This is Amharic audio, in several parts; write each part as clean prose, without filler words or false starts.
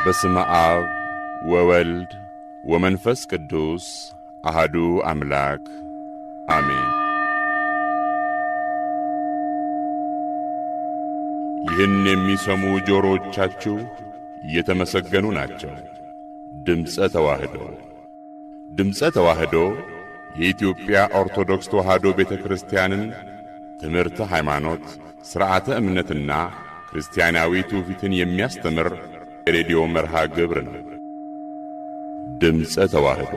በስመ አብ ወወልድ ወመንፈስ ቅዱስ አሐዱ አምላክ አሜን። ይህን የሚሰሙ ጆሮቻችሁ የተመሰገኑ ናቸው። ድምፀ ተዋህዶ የኢትዮጵያ ኦርቶዶክስ ተዋህዶ ቤተክርስቲያንን ትምህርተ ሃይማኖት፣ ሥርዓተ እምነትና ክርስቲያናዊ ትውፊትን የሚያስተምር የሬዲዮ መርሃ ግብር ነው። ድምፀ ተዋህዶ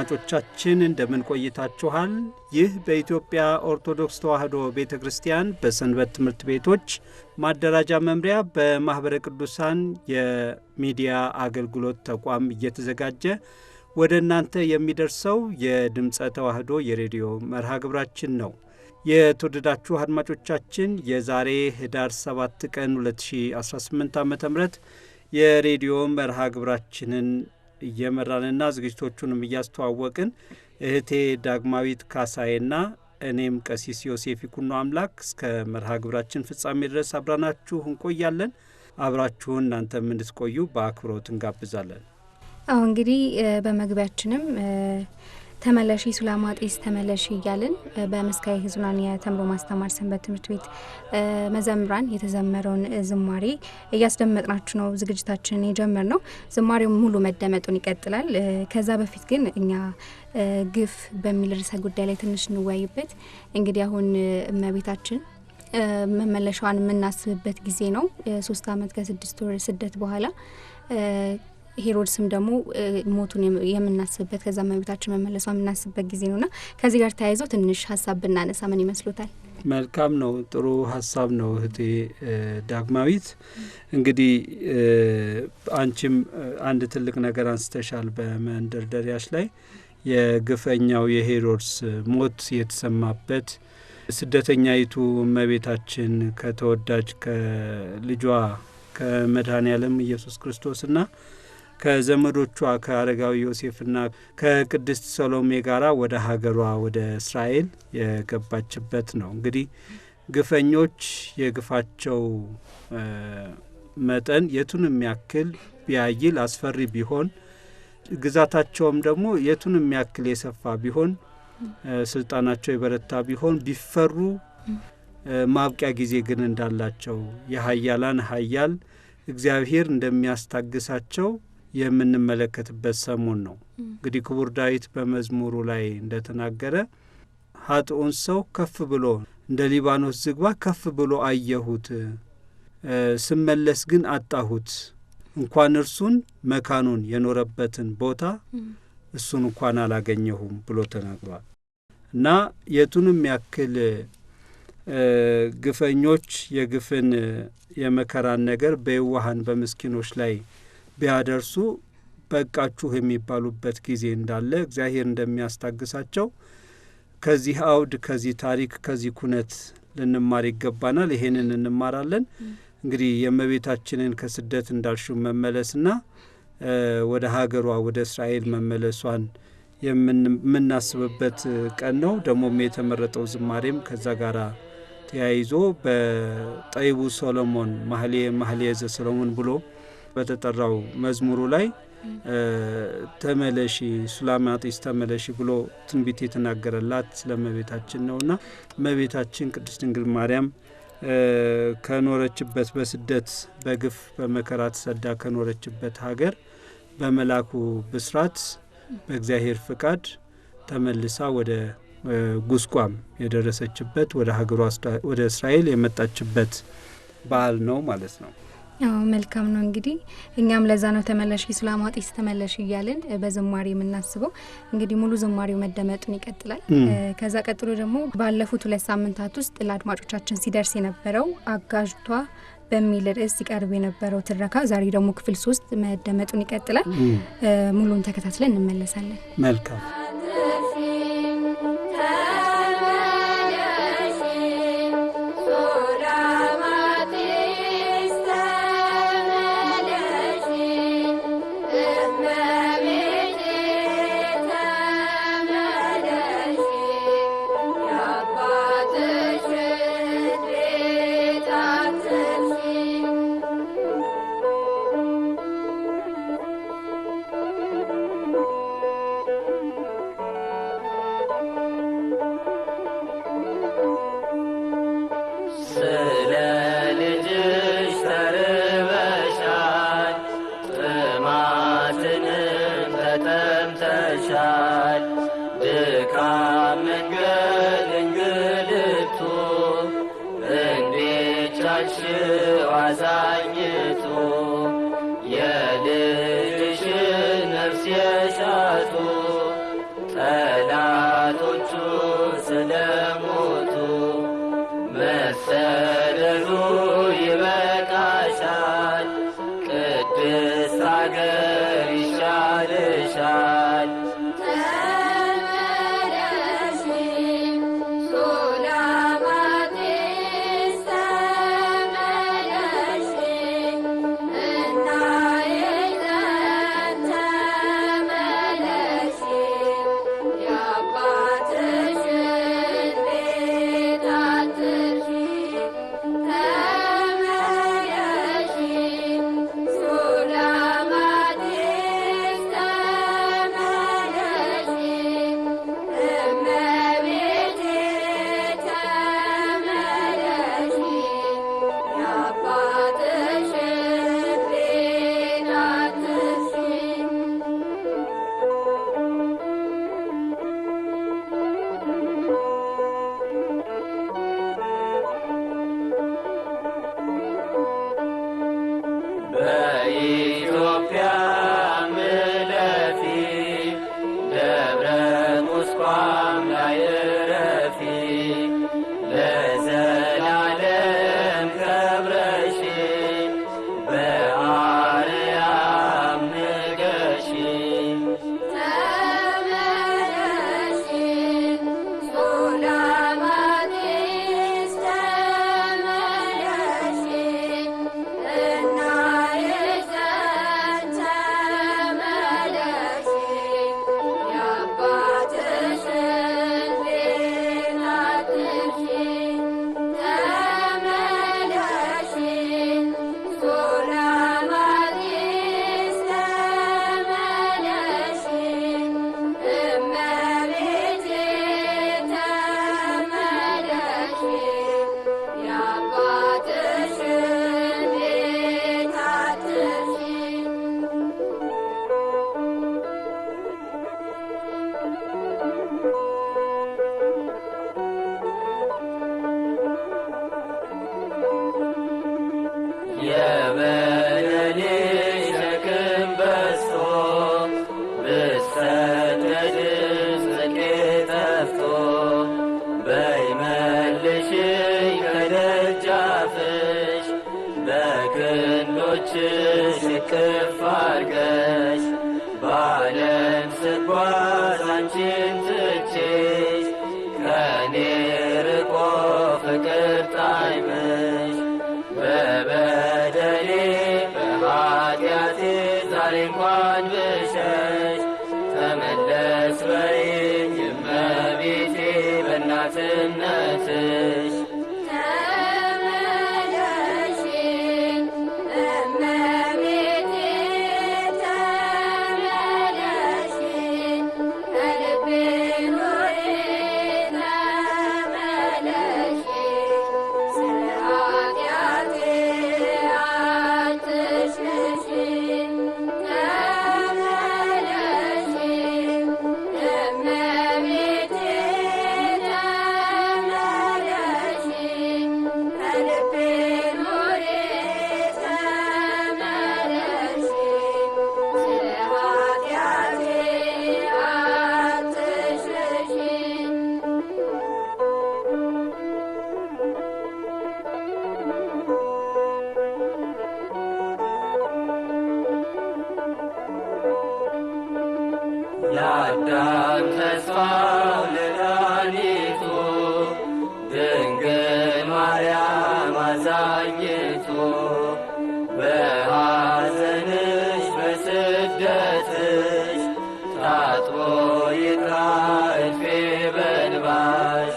አድማጮቻችን እንደምን ቆይታችኋል? ይህ በኢትዮጵያ ኦርቶዶክስ ተዋህዶ ቤተክርስቲያን በሰንበት ትምህርት ቤቶች ማደራጃ መምሪያ በማኅበረ ቅዱሳን የሚዲያ አገልግሎት ተቋም እየተዘጋጀ ወደ እናንተ የሚደርሰው የድምፀ ተዋህዶ የሬዲዮ መርሃ ግብራችን ነው። የተወደዳችሁ አድማጮቻችን የዛሬ ህዳር 7 ቀን 2018 ዓ.ም የሬዲዮ መርሃ ግብራችንን እየመራንና ዝግጅቶቹንም እያስተዋወቅን እህቴ ዳግማዊት ካሳዬና እኔም ቀሲስ ዮሴፍ ይኩኖ አምላክ እስከ መርሃ ግብራችን ፍጻሜ ድረስ አብራናችሁ እንቆያለን። አብራችሁን እናንተም እንድትቆዩ በአክብሮት እንጋብዛለን። አሁን እንግዲህ በመግቢያችንም ተመለሺ ሱላማጢስ ተመለሺ እያልን በመስካየ ኅዙናን የተምሮ ማስተማር ሰንበት ትምህርት ቤት መዘምራን የተዘመረውን ዝማሬ እያስደመጥናችሁ ነው ዝግጅታችንን የጀመርነው። ዝማሬው ሙሉ መደመጡን ይቀጥላል። ከዛ በፊት ግን እኛ ግፍ በሚል ርዕሰ ጉዳይ ላይ ትንሽ እንወያይበት። እንግዲህ አሁን እመቤታችን መመለሻዋን የምናስብበት ጊዜ ነው። 3 ዓመት ከ6 ወር ስደት በኋላ ሄሮድስም ደግሞ ሞቱን የምናስብበት ከዛ እመቤታችን መመለሷ የምናስብበት ጊዜ ነውና ከዚህ ጋር ተያይዞ ትንሽ ሀሳብ ብናነሳ ምን ይመስሉታል? መልካም ነው። ጥሩ ሀሳብ ነው እህቴ ዳግማዊት። እንግዲህ አንቺም አንድ ትልቅ ነገር አንስተሻል በመንደርደሪያሽ ላይ። የግፈኛው የሄሮድስ ሞት የተሰማበት ስደተኛይቱ እመቤታችን ከተወዳጅ ከልጇ ከመድኃኔዓለም ኢየሱስ ክርስቶስና ከዘመዶቿ ከአረጋዊ ዮሴፍና ከቅድስት ሰሎሜ ጋራ ወደ ሀገሯ ወደ እስራኤል የገባችበት ነው። እንግዲህ ግፈኞች የግፋቸው መጠን የቱንም ያክል ቢያይል አስፈሪ ቢሆን፣ ግዛታቸውም ደግሞ የቱንም ያክል የሰፋ ቢሆን፣ ስልጣናቸው የበረታ ቢሆን፣ ቢፈሩ ማብቂያ ጊዜ ግን እንዳላቸው የኃያላን ኃያል እግዚአብሔር እንደሚያስታግሳቸው የምንመለከትበት ሰሞን ነው። እንግዲህ ክቡር ዳዊት በመዝሙሩ ላይ እንደተናገረ ኃጥኡን ሰው ከፍ ብሎ እንደ ሊባኖስ ዝግባ ከፍ ብሎ አየሁት፣ ስመለስ ግን አጣሁት፣ እንኳን እርሱን መካኑን የኖረበትን ቦታ እሱን እንኳን አላገኘሁም ብሎ ተናግሯል። እና የቱንም ያክል ግፈኞች የግፍን የመከራን ነገር በየዋሃን በምስኪኖች ላይ ቢያደርሱ በቃችሁ የሚባሉበት ጊዜ እንዳለ እግዚአብሔር እንደሚያስታግሳቸው ከዚህ አውድ ከዚህ ታሪክ ከዚህ ኩነት ልንማር ይገባናል። ይሄንን እንማራለን። እንግዲህ የእመቤታችንን ከስደት እንዳልሽው መመለስና ወደ ሀገሯ ወደ እስራኤል መመለሷን የምናስብበት ቀን ነው። ደግሞም የተመረጠው ዝማሬም ከዛ ጋራ ተያይዞ በጠይቡ ሶሎሞን ማህሌየ ዘሰሎሞን ብሎ በተጠራው መዝሙሩ ላይ ተመለሺ ሱላማጢስ ተመለሺ ብሎ ትንቢት የተናገረላት ስለእመቤታችን ነውና እመቤታችን ቅድስት ድንግል ማርያም ከኖረችበት በስደት በግፍ በመከራ ተሰዳ ከኖረችበት ሀገር በመላኩ ብስራት በእግዚአብሔር ፍቃድ ተመልሳ ወደ ጉስቋም የደረሰችበት ወደ ሀገሯ ወደ እስራኤል የመጣችበት በዓል ነው ማለት ነው። መልካም ነው እንግዲህ እኛም ለዛ ነው ተመለሽ ሱላማጢስ ተመለሽ እያልን በዝማሬ የምናስበው እንግዲህ ሙሉ ዝማሬው መደመጡን ይቀጥላል። ከዛ ቀጥሎ ደግሞ ባለፉት 2 ሳምንታት ውስጥ ለአድማጮቻችን ሲደርስ የነበረው አጋዥቷ በሚል ርዕስ ሲቀርብ የነበረው ትረካ ዛሬ ደግሞ ክፍል 3 መደመጡን ይቀጥላል። ሙሉን ተከታትለን እንመለሳለን። መልካም Yeah. የአዳም ተስፋው መድኃኒቱ ድንግል ማርያም አዛኝቱ በሐዘንሽ በስደትሽ ታጥቦ ይጥራ እልፌ በእንባሽ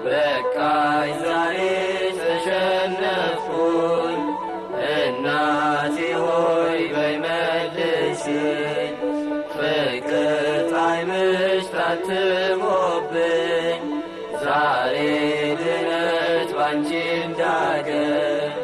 በቃኝ ዛሬ ተሸነፍኩኝ እናቴ ሆይ በይ መልሽኝ ፍቅር ጣዕምሽ ታትሞብኝ ዛሬ ድነት ባንቺ እንዳገኝ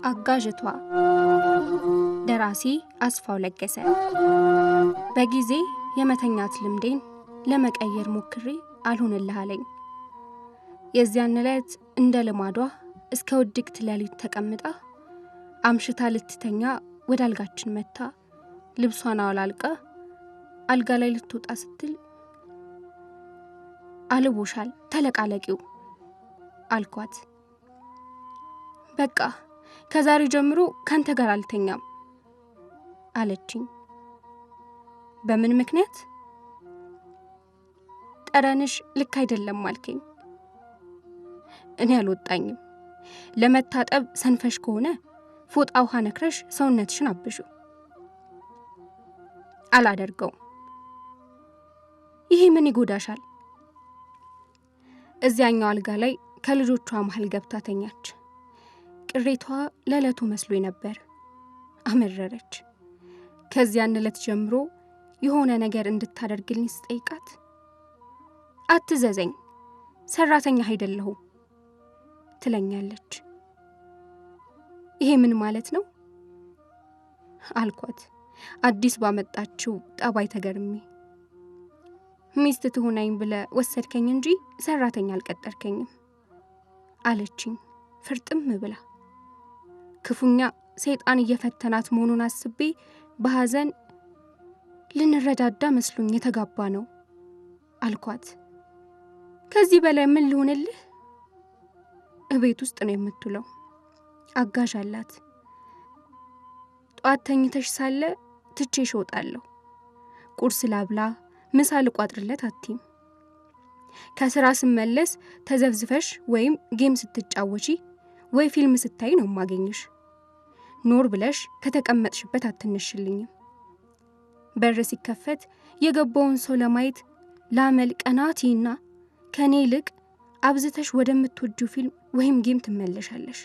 አጋዥቷ ደራሲ አስፋው ለገሰ። በጊዜ የመተኛት ልምዴን ለመቀየር ሞክሬ አልሆንልህ አለኝ። የዚያን ዕለት እንደ ልማዷ እስከ ውድቅት ሌሊት ተቀምጣ አምሽታ ልትተኛ ወደ አልጋችን መታ ልብሷን አውላልቃ አልጋ ላይ ልትወጣ ስትል አልቦሻል ተለቃለቂው አልኳት። በቃ ከዛሬ ጀምሮ ካንተ ጋር አልተኛም አለችኝ። በምን ምክንያት? ጠረንሽ ልክ አይደለም አልከኝ። እኔ አልወጣኝም። ለመታጠብ ሰንፈሽ ከሆነ ፎጣ ውሃ ነክረሽ ሰውነትሽን አብሹ። አላደርገውም። ይሄ ምን ይጎዳሻል? እዚያኛው አልጋ ላይ ከልጆቿ መሃል ገብታ ተኛች። ቅሬቷ ለዕለቱ መስሎኝ ነበር። አመረረች። ከዚያን ዕለት ጀምሮ የሆነ ነገር እንድታደርግልኝ ስጠይቃት አትዘዘኝ፣ ሰራተኛ አይደለሁም ትለኛለች። ይሄ ምን ማለት ነው አልኳት፣ አዲስ ባመጣችው ጠባይ ተገርሜ። ሚስት ትሆናኝ ብለ ወሰድከኝ እንጂ ሰራተኛ አልቀጠርከኝም አለችኝ ፍርጥም ብላ። ክፉኛ ሰይጣን እየፈተናት መሆኑን አስቤ በሐዘን ልንረዳዳ መስሎኝ የተጋባ ነው አልኳት። ከዚህ በላይ ምን ልሆንልህ? እቤት ውስጥ ነው የምትውለው። አጋዥ አላት። ጧት ተኝተሽ ሳለ ትቼሽ እወጣለሁ። ቁርስ ላብላ ምሳ ልቋጥርለት አትይም። ከስራ ስመለስ ተዘብዝፈሽ ወይም ጌም ስትጫወቺ ወይ ፊልም ስታይ ነው ማገኝሽ። ኖር ብለሽ ከተቀመጥሽበት አትነሽልኝም። በር ሲከፈት የገባውን ሰው ለማየት ላመል ቀናቲና ከኔ ይልቅ አብዝተሽ ወደምትወጂው ፊልም ወይም ጌም ትመለሻለሽ።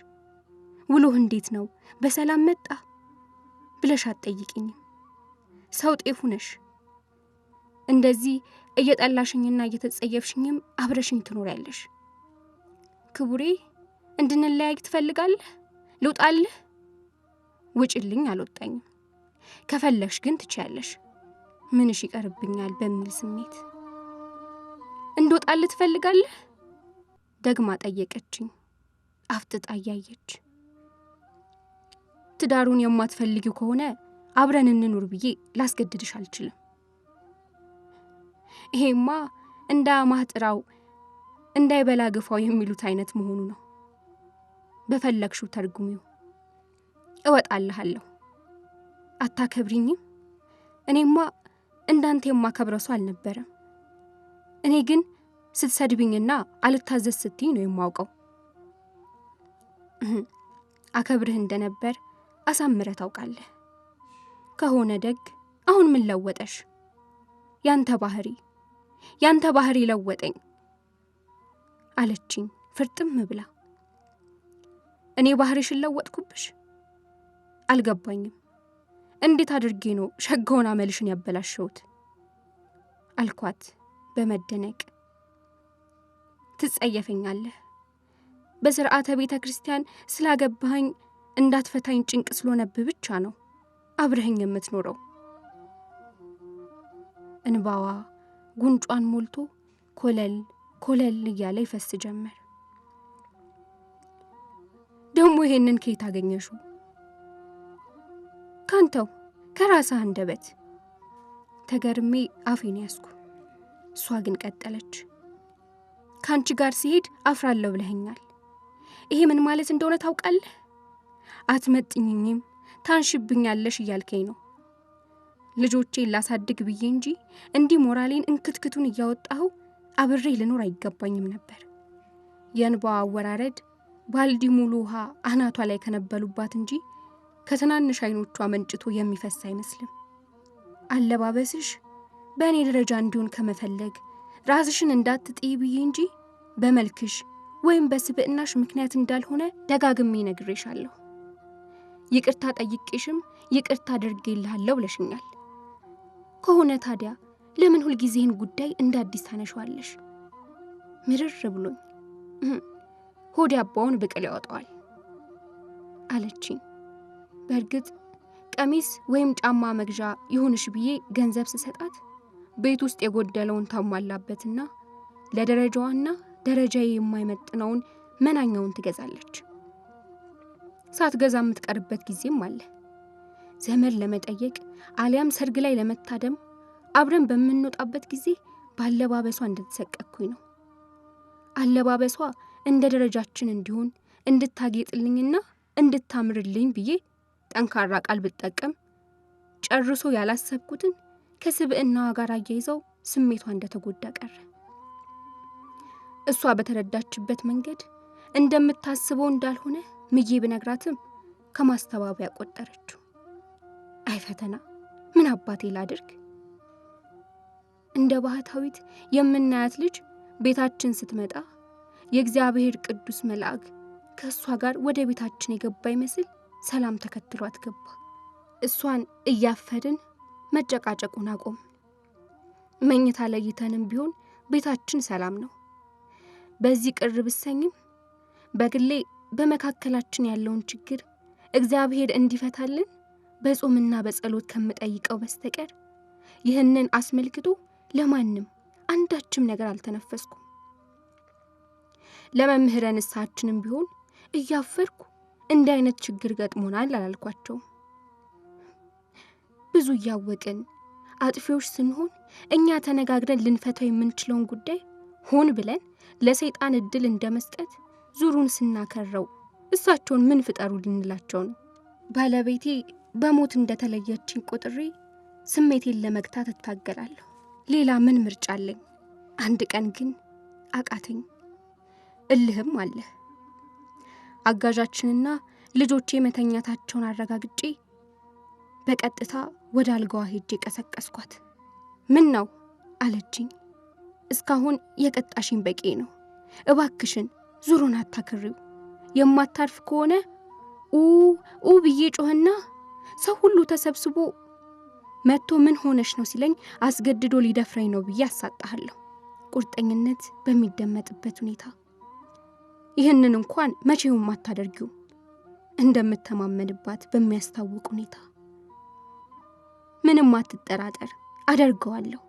ውሎህ እንዴት ነው? በሰላም መጣ ብለሽ አትጠይቂኝም። ሰው ጤፉ ነሽ። እንደዚህ እየጠላሽኝና እየተጸየፍሽኝም አብረሽኝ ትኖሪያለሽ። ክቡሬ እንድንለያይ ትፈልጋለህ? ልውጣልህ? ውጭልኝ። አልወጣኝም። ከፈለግሽ ግን ትችያለሽ። ምንሽ ይቀርብኛል በሚል ስሜት። እንድወጣልህ ትፈልጋለህ? ደግማ ጠየቀችኝ አፍጥጣ እያየች። ትዳሩን የማትፈልጊው ከሆነ አብረን እንኑር ብዬ ላስገድድሽ አልችልም። ይሄማ እንደ ማህጥራው እንዳይበላ ግፋው የሚሉት አይነት መሆኑ ነው። በፈለግሽው ተርጉሚው። እወጣልሃለሁ። አታከብሪኝም? እኔማ እንዳንተ የማከብረው ሰው አልነበረም። እኔ ግን ስትሰድብኝና አልታዘዝ ስትይ ነው የማውቀው። አከብርህ እንደነበር አሳምረህ ታውቃለህ። ከሆነ ደግ አሁን ምን ለወጠሽ? ያንተ ባህሪ ለወጠኝ አለችኝ ፍርጥም ብላ። እኔ ባህሪሽን ለወጥኩብሽ? አልገባኝም። እንዴት አድርጌ ነው ሸጋውን አመልሽን ያበላሸሁት? አልኳት በመደነቅ። ትጸየፈኛለህ። በሥርዓተ ቤተ ክርስቲያን ስላገባኸኝ እንዳትፈታኝ ጭንቅ ስለሆነብህ ብቻ ነው አብረኸኝ የምትኖረው። እንባዋ ጉንጯን ሞልቶ ኮለል እያለ ይፈስ ጀመር። ደግሞ ይሄንን ከየት አገኘሽው? ካንተው ከራስህ አንደበት። ተገርሜ አፌን ያዝኩ። እሷ ግን ቀጠለች። ካንቺ ጋር ሲሄድ አፍራለሁ ብለኸኛል። ይሄ ምን ማለት እንደሆነ ታውቃለህ? አትመጥኝኝም፣ ታንሽብኛለሽ እያልከኝ ነው። ልጆቼን ላሳድግ ብዬ እንጂ እንዲህ ሞራሌን እንክትክቱን እያወጣሁ አብሬ ልኖር አይገባኝም ነበር። የእንባዋ አወራረድ ባልዲ ሙሉ ውሃ አናቷ ላይ ከነበሉባት እንጂ ከትናንሽ አይኖቿ መንጭቶ የሚፈስ አይመስልም። አለባበስሽ በእኔ ደረጃ እንዲሆን ከመፈለግ ራስሽን እንዳትጥይ ብዬ እንጂ በመልክሽ ወይም በስብዕናሽ ምክንያት እንዳልሆነ ደጋግሜ ነግሬሻለሁ። ይቅርታ ጠይቄሽም ይቅርታ አድርጌልሃለሁ ብለሽኛል። ከሆነ ታዲያ ለምን ሁልጊዜህን ጉዳይ እንደ አዲስ ታነሻዋለሽ? ምርር ብሎኝ ሆዴ አባውን ብቅል ያወጣዋል አለችኝ። በእርግጥ ቀሚስ ወይም ጫማ መግዣ ይሁንሽ ብዬ ገንዘብ ስሰጣት ቤት ውስጥ የጎደለውን ታሟላበትና ለደረጃዋና ደረጃዬ የማይመጥነውን መናኛውን ትገዛለች። ሳትገዛ የምትቀርበት ጊዜም አለ። ዘመድ ለመጠየቅ አሊያም ሰርግ ላይ ለመታደም አብረን በምንወጣበት ጊዜ ባለባበሷ እንድትሰቀኩኝ ነው። አለባበሷ እንደ ደረጃችን እንዲሆን እንድታጌጥልኝና እንድታምርልኝ ብዬ ጠንካራ ቃል ብጠቀም ጨርሶ ያላሰብኩትን ከስብዕናዋ ጋር አያይዘው ስሜቷ እንደተጎዳ ቀረ። እሷ በተረዳችበት መንገድ እንደምታስበው እንዳልሆነ ምዬ ብነግራትም ከማስተባበያ ቆጠረችው። አይ ፈተና፣ ምን አባቴ ላድርግ? እንደ ባህታዊት የምናያት ልጅ ቤታችን ስትመጣ የእግዚአብሔር ቅዱስ መልአክ ከእሷ ጋር ወደ ቤታችን የገባ ይመስል ሰላም ተከትሏት ገባ። እሷን እያፈርን መጨቃጨቁን አቆም። መኝታ ለይተንም ቢሆን ቤታችን ሰላም ነው። በዚህ ቅር ብሰኝም በግሌ በመካከላችን ያለውን ችግር እግዚአብሔር እንዲፈታልን በጾምና በጸሎት ከምጠይቀው በስተቀር ይህንን አስመልክቶ ለማንም አንዳችም ነገር አልተነፈስኩም። ለመምህረ ንስሐችንም ቢሆን እያፈርኩ እንዲህ አይነት ችግር ገጥሞናል አላልኳቸውም። ብዙ እያወቅን አጥፊዎች ስንሆን እኛ ተነጋግረን ልንፈታው የምንችለውን ጉዳይ ሆን ብለን ለሰይጣን እድል እንደመስጠት ዙሩን ስናከረው እሳቸውን ምን ፍጠሩ ልንላቸው ነው? ባለቤቴ በሞት እንደተለየችኝ ቆጥሬ ስሜቴን ለመግታት እታገላለሁ። ሌላ ምን ምርጫ አለኝ? አንድ ቀን ግን አቃተኝ። እልህም አለ። አጋዣችንና ልጆቼ መተኛታቸውን አረጋግጬ በቀጥታ ወደ አልጋዋ ሄጄ ቀሰቀስኳት። ምን ነው አለችኝ። እስካሁን የቀጣሽኝ በቂ ነው። እባክሽን ዙሩን አታክሪው። የማታርፍ ከሆነ ብዬ ጮህና ሰው ሁሉ ተሰብስቦ መጥቶ ምን ሆነሽ ነው ሲለኝ አስገድዶ ሊደፍረኝ ነው ብዬ አሳጣሃለሁ። ቁርጠኝነት በሚደመጥበት ሁኔታ ይህንን እንኳን መቼውም አታደርጊው እንደምተማመንባት በሚያስታውቅ ሁኔታ። ምንም አትጠራጠር፣ አደርገዋለሁ።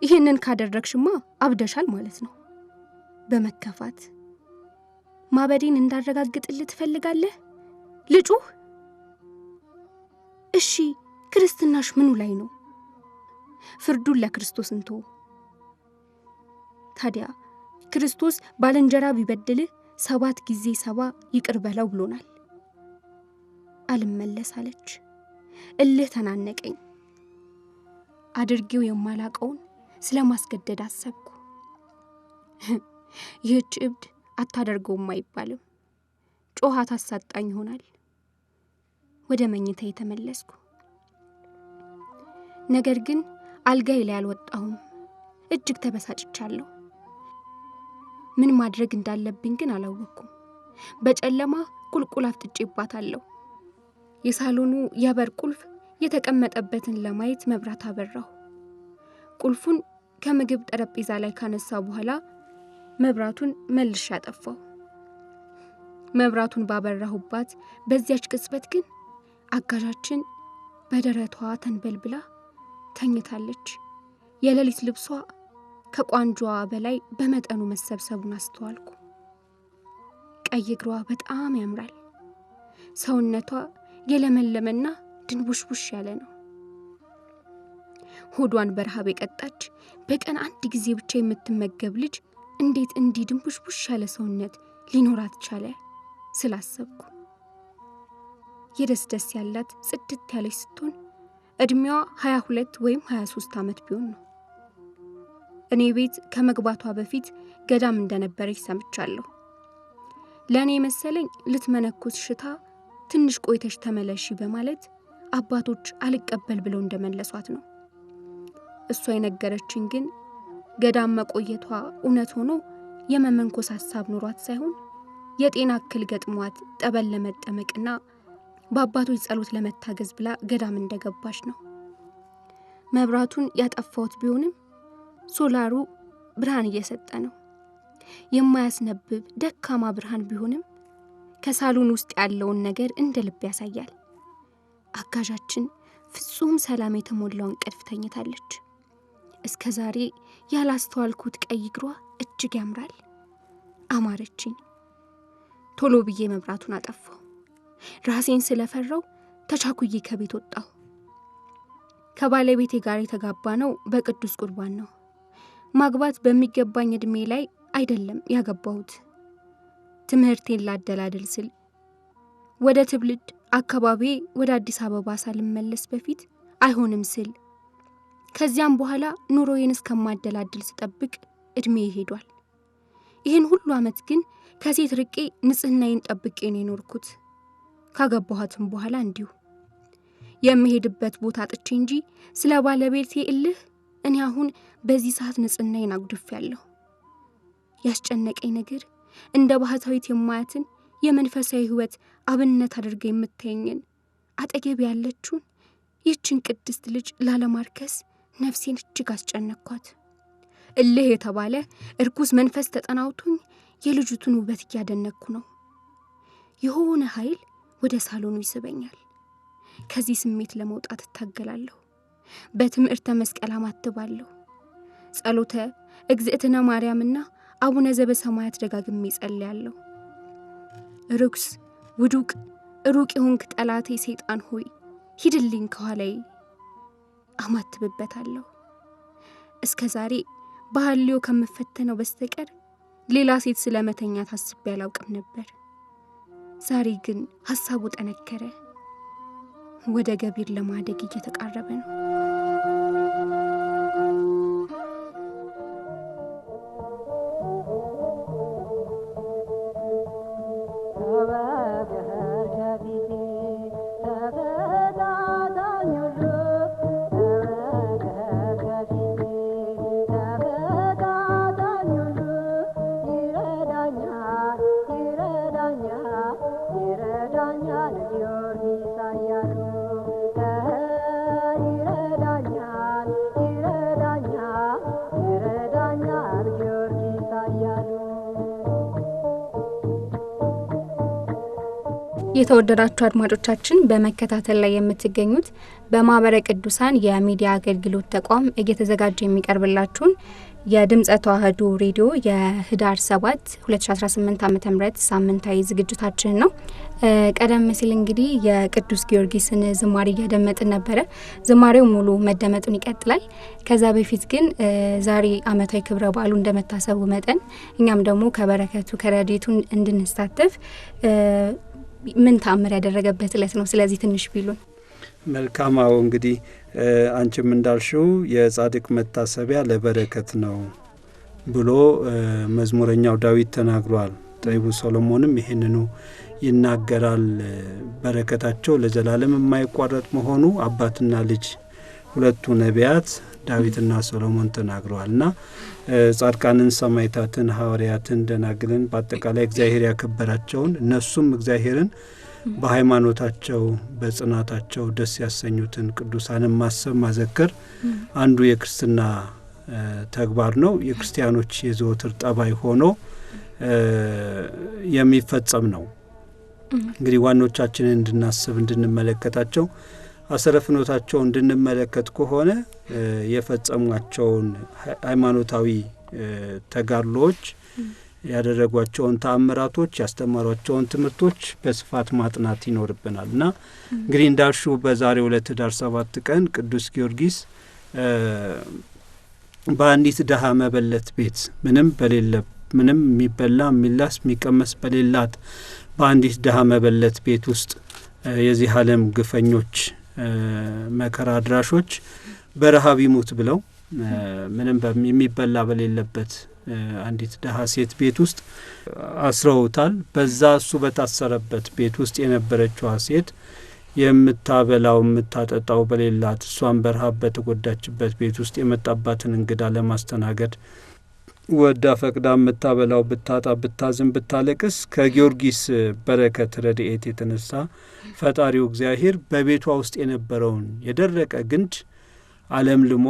ይህንን ካደረግሽማ አብደሻል ማለት ነው። በመከፋት ማበዴን እንዳረጋግጥልህ ትፈልጋለህ? ልጩህ? እሺ፣ ክርስትናሽ ምኑ ላይ ነው? ፍርዱን ለክርስቶስ እንተው። ታዲያ ክርስቶስ ባልንጀራ ቢበድልህ 7 ጊዜ 7 ይቅር በለው ብሎናል። አልመለስ አለች። እልህ ተናነቀኝ። አድርጌው የማላቀውን ስለማስገደድ አሰብኩ። ይህች እብድ አታደርገውም አይባልም። ጮሃ ታሳጣኝ ይሆናል። ወደ መኝታዬ ተመለስኩ። ነገር ግን አልጋዬ ላይ አልወጣሁም። እጅግ ተበሳጭቻለሁ። ምን ማድረግ እንዳለብኝ ግን አላወቅኩም። በጨለማ ቁልቁል አፍጥጬባታለሁ። የሳሎኑ የበር ቁልፍ የተቀመጠበትን ለማየት መብራት አበራሁ። ቁልፉን ከምግብ ጠረጴዛ ላይ ካነሳ በኋላ መብራቱን መልሼ አጠፋሁ። መብራቱን ባበራሁባት በዚያች ቅጽበት ግን አጋዣችን በደረቷ ተንበልብላ ተኝታለች። የሌሊት ልብሷ ከቋንጆዋ በላይ በመጠኑ መሰብሰቡን አስተዋልኩ። ቀይ እግሯ በጣም ያምራል። ሰውነቷ የለመለመና ድንቡሽቡሽ ያለ ነው። ሆዷን በረሃብ የቀጣች በቀን አንድ ጊዜ ብቻ የምትመገብ ልጅ እንዴት እንዲህ ድንቡሽቡሽ ያለ ሰውነት ሊኖራት ቻለ ስላሰብኩ የደስ ያላት ጽድት ያለች ስትሆን እድሜዋ 22 ወይም 23 ዓመት ቢሆን ነው። እኔ ቤት ከመግባቷ በፊት ገዳም እንደነበረች ሰምቻለሁ። ለኔ መሰለኝ ልትመነኩስ ሽታ ትንሽ ቆይተሽ ተመለሺ በማለት አባቶች አልቀበል ብለው እንደመለሷት ነው። እሷ የነገረችኝ ግን ገዳም መቆየቷ እውነት ሆኖ የመመንኮስ ሐሳብ ኖሯት ሳይሆን የጤና እክል ገጥሟት ጠበል ለመጠመቅና በአባቶች ጸሎት ለመታገዝ ብላ ገዳም እንደገባች ነው። መብራቱን ያጠፋሁት ቢሆንም ሶላሩ ብርሃን እየሰጠ ነው። የማያስነብብ ደካማ ብርሃን ቢሆንም ከሳሎን ውስጥ ያለውን ነገር እንደ ልብ ያሳያል። አጋዣችን ፍጹም ሰላም የተሞላውን እንቅልፍ ተኝታለች። እስከ ዛሬ ያላስተዋልኩት ቀይ እግሯ እጅግ ያምራል። አማረችኝ። ቶሎ ብዬ መብራቱን አጠፋሁ። ራሴን ስለፈራው ተቻኩዬ ከቤት ወጣሁ። ከባለቤቴ ጋር የተጋባነው በቅዱስ ቁርባን ነው። ማግባት በሚገባኝ እድሜ ላይ አይደለም ያገባሁት። ትምህርቴን ላደላድል ስል ወደ ትውልድ አካባቢ ወደ አዲስ አበባ ሳልመለስ በፊት አይሆንም ስል ከዚያም በኋላ ኑሮዬን እስከማደላድል ስጠብቅ እድሜ ይሄዷል። ይህን ሁሉ ዓመት ግን ከሴት ርቄ ንጽህናዬን ጠብቄ ነው የኖርኩት። ካገባኋትም በኋላ እንዲሁ የምሄድበት ቦታ አጥቼ እንጂ ስለ ባለቤቴ እልህ እኔ አሁን በዚህ ሰዓት ንጽህናዬን አጉድፌያለሁ። ያስጨነቀኝ ነገር እንደ ባህታዊት የማያትን የመንፈሳዊ ሕይወት አብነት አድርገ የምታየኝን አጠገብ ያለችውን ይህችን ቅድስት ልጅ ላለማርከስ ነፍሴን እጅግ አስጨነኳት። እልህ የተባለ እርኩስ መንፈስ ተጠናውቶኝ የልጅቱን ውበት እያደነኩ ነው። የሆነ ኃይል ወደ ሳሎኑ ይስበኛል። ከዚህ ስሜት ለመውጣት እታገላለሁ። በትምህርተ መስቀል አማትባለሁ። ጸሎተ እግዝእትነ ማርያምና አቡነ ዘበሰማያት ደጋግሜ ጸልያለሁ። ርኩስ ውዱቅ ሩቅ የሆንክ ጠላቴ ሰይጣን ሆይ ሂድልኝ ከኋላዬ አማትብበታለሁ። እስከ ዛሬ ባህልዮ ከምፈተነው በስተቀር ሌላ ሴት ስለመተኛት አስቤ አላውቅም ነበር። ዛሬ ግን ሐሳቡ ጠነከረ። ወደ ገቢር ለማደግ እየተቃረበ ነው። የተወደዳችሁ አድማጮቻችን በመከታተል ላይ የምትገኙት በማህበረ ቅዱሳን የሚዲያ አገልግሎት ተቋም እየተዘጋጀ የሚቀርብላችሁን የድምጸ ተዋህዶ ሬዲዮ የህዳር 7 2018 ዓ.ም ሳምንታዊ ዝግጅታችን ነው። ቀደም ሲል እንግዲህ የቅዱስ ጊዮርጊስን ዝማሬ እያደመጥን ነበረ። ዝማሬው ሙሉ መደመጡን ይቀጥላል። ከዛ በፊት ግን ዛሬ ዓመታዊ ክብረ በዓሉ እንደመታሰቡ መጠን እኛም ደግሞ ከበረከቱ ከረድኤቱ እንድንሳተፍ ምን ተአምር ያደረገበት ዕለት ነው። ስለዚህ ትንሽ ቢሉን መልካማው። እንግዲህ አንቺም እንዳልሽው የጻድቅ መታሰቢያ ለበረከት ነው ብሎ መዝሙረኛው ዳዊት ተናግሯል። ጠቢቡ ሰሎሞንም ይህንኑ ይናገራል። በረከታቸው ለዘላለም የማይቋረጥ መሆኑ አባትና ልጅ ሁለቱ ነቢያት ዳዊትና ሰሎሞን ተናግረዋልና ጻድቃንን፣ ሰማዕታትን፣ ሐዋርያትን፣ ደናግልን በአጠቃላይ እግዚአብሔር ያከበራቸውን እነሱም እግዚአብሔርን በሃይማኖታቸው በጽናታቸው ደስ ያሰኙትን ቅዱሳንን ማሰብ ማዘከር አንዱ የክርስትና ተግባር ነው። የክርስቲያኖች የዘወትር ጠባይ ሆኖ የሚፈጸም ነው። እንግዲህ ዋኖቻችንን እንድናስብ እንድንመለከታቸው አሰረ ፍኖታቸው እንድንመለከት ከሆነ የፈጸሟቸውን ሃይማኖታዊ ተጋድሎዎች፣ ያደረጓቸውን ተአምራቶች፣ ያስተማሯቸውን ትምህርቶች በስፋት ማጥናት ይኖርብናል እና እንግዲህ እንዳልሽው በዛሬው ዕለት ኅዳር 7 ቀን ቅዱስ ጊዮርጊስ በአንዲት ድሃ መበለት ቤት ምንም የሚበላ የሚላስ የሚቀመስ በሌላት በአንዲት ድሃ መበለት ቤት ውስጥ የዚህ ዓለም ግፈኞች መከራ አድራሾች በረሃብ ይሙት ብለው ምንም የሚበላ በሌለበት አንዲት ድሃ ሴት ቤት ውስጥ አስረውታል። በዛ እሱ በታሰረበት ቤት ውስጥ የነበረችዋ ሴት የምታበላው የምታጠጣው በሌላት እሷን በረሃብ በተጎዳችበት ቤት ውስጥ የመጣባትን እንግዳ ለማስተናገድ ወዳ ፈቅዳ የምታበላው ብታጣ ብታዝን ብታለቅስ ከጊዮርጊስ በረከት ረድኤት የተነሳ ፈጣሪው እግዚአብሔር በቤቷ ውስጥ የነበረውን የደረቀ ግንድ አለምልሞ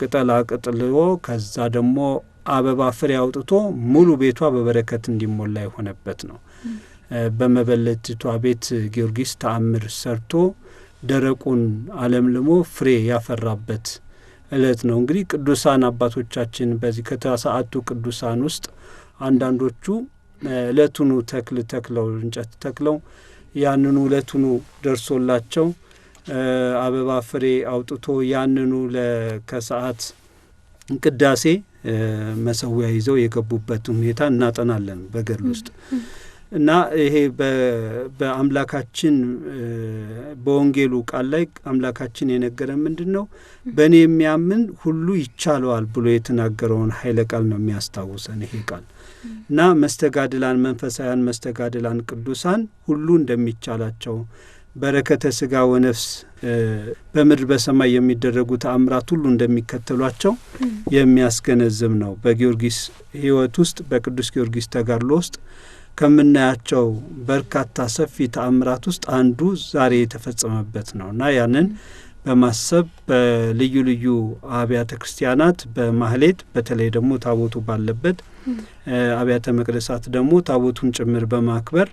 ቅጠላ ቅጥልዎ ከዛ ደግሞ አበባ ፍሬ አውጥቶ ሙሉ ቤቷ በበረከት እንዲሞላ የሆነበት ነው። በመበለቲቷ ቤት ጊዮርጊስ ተአምር ሰርቶ ደረቁን አለምልሞ ፍሬ ያፈራበት እለት ነው። እንግዲህ ቅዱሳን አባቶቻችን በዚህ ከተሰዓቱ ቅዱሳን ውስጥ አንዳንዶቹ እለቱኑ ተክለው እንጨት ተክለው ያንኑ እለቱኑ ደርሶላቸው አበባ ፍሬ አውጥቶ ያንኑ ለከሰዓት ቅዳሴ መሰዊያ ይዘው የገቡበት ሁኔታ እናጠናለን በገድል ውስጥ እና ይሄ በአምላካችን በወንጌሉ ቃል ላይ አምላካችን የነገረን ምንድነው? በእኔ የሚያምን ሁሉ ይቻለዋል ብሎ የተናገረውን ኃይለ ቃል ነው የሚያስታውሰን ይሄ ቃል እና መስተጋድላን መንፈሳውያን መስተጋድላን ቅዱሳን ሁሉ እንደሚቻላቸው በረከተ ስጋ ወነፍስ በምድር በሰማይ የሚደረጉ ተአምራት ሁሉ እንደሚከተሏቸው የሚያስገነዝብ ነው። በጊዮርጊስ ሕይወት ውስጥ በቅዱስ ጊዮርጊስ ተጋድሎ ውስጥ ከምናያቸው በርካታ ሰፊ ተአምራት ውስጥ አንዱ ዛሬ የተፈጸመበት ነው እና ያንን በማሰብ በልዩ ልዩ አብያተ ክርስቲያናት በማህሌት በተለይ ደግሞ ታቦቱ ባለበት አብያተ መቅደሳት ደግሞ ታቦቱን ጭምር በማክበር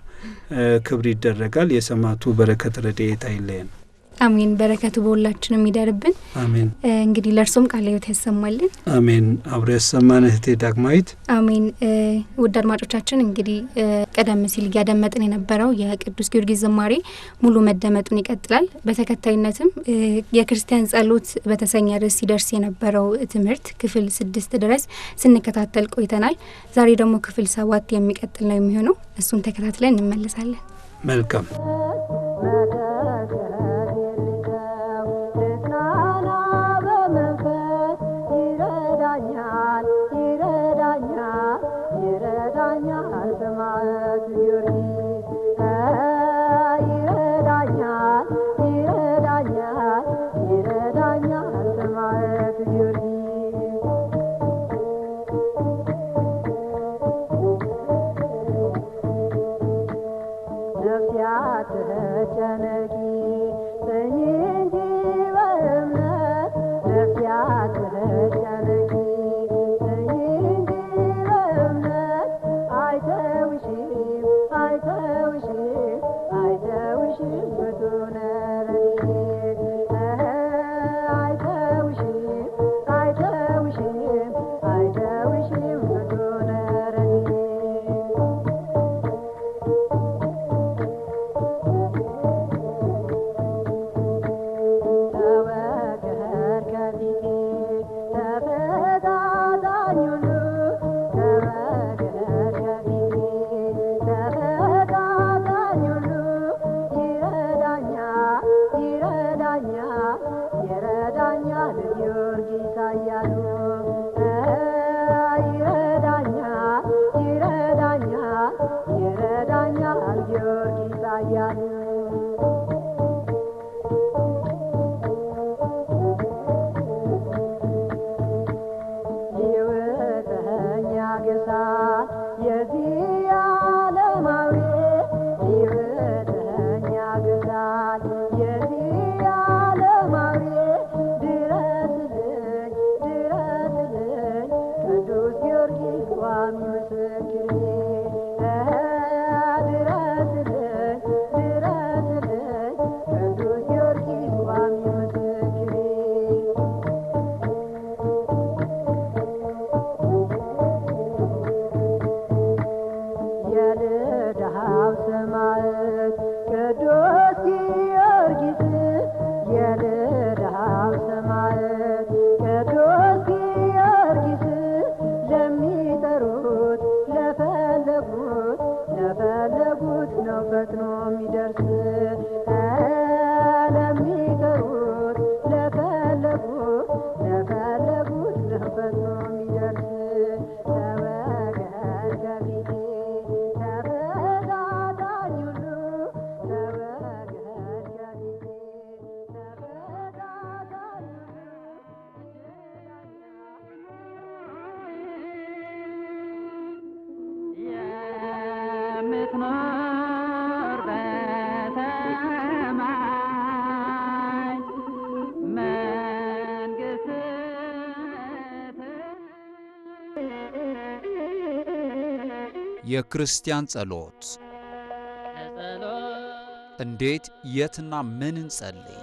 ክብር ይደረጋል። የሰማዕቱ በረከት ረድኤት አይለየን። አሜን። በረከቱ በሁላችንም ይደርብን። አሜን። እንግዲህ ለእርሶም ቃለ ሕይወት ያሰማልን። አሜን። አብሮ ያሰማን እህቴ ዳግማዊት። አሜን። ውድ አድማጮቻችን እንግዲህ ቀደም ሲል እያደመጥን የነበረው የቅዱስ ጊዮርጊስ ዝማሬ ሙሉ መደመጡን ይቀጥላል። በተከታይነትም የክርስቲያን ጸሎት በተሰኘ ርዕስ ሲደርስ የነበረው ትምህርት ክፍል 6 ድረስ ስንከታተል ቆይተናል። ዛሬ ደግሞ ክፍል 7 የሚቀጥል ነው የሚሆነው። እሱን ተከታትለን እንመለሳለን። መልካም ይረዳኛ የክርስቲያን ጸሎት እንዴት የትና ምን እንጸልይ?